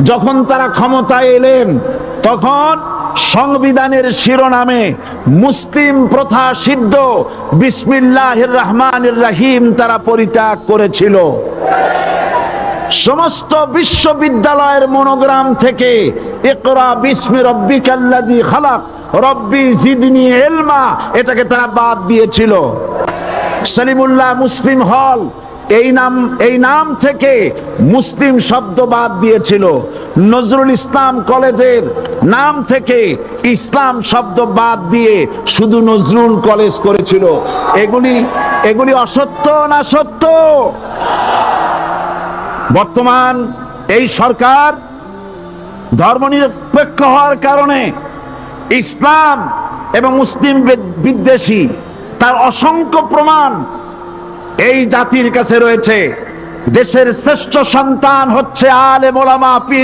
যখন তারা ক্ষমতায় এলেন তখন সংবিধানের শিরোনামে মুসলিম প্রথা সিদ্ধ বিসমিল্লাহির রহমানির রহিম তারা পরিত্যাগ করেছিল। সমস্ত বিশ্ববিদ্যালয়ের মনোগ্রাম থেকে ইকরা বিসমি রব্বিকাল্লাযী খালাক রব্বি জিদনি ইলমা এটাকে তারা বাদ দিয়েছিল। সলিমুল্লাহ মুসলিম হল এই নাম থেকে মুসলিম শব্দ বাদ দিয়েছিল। নজরুল ইসলাম কলেজের নাম থেকে ইসলাম শব্দ বাদ দিয়ে শুধু নজরুল কলেজ করেছিল। এগুলি অসত্য না সত্য? বর্তমান এই সরকার ধর্মনিরপেক্ষ হওয়ার কারণে ইসলাম এবং মুসলিম বিদ্বেষী তার অসংখ্য প্রমাণ এই জাতির কাছে রয়েছে। দেশের শ্রেষ্ঠ সন্তান হচ্ছে আলেম ওলামা।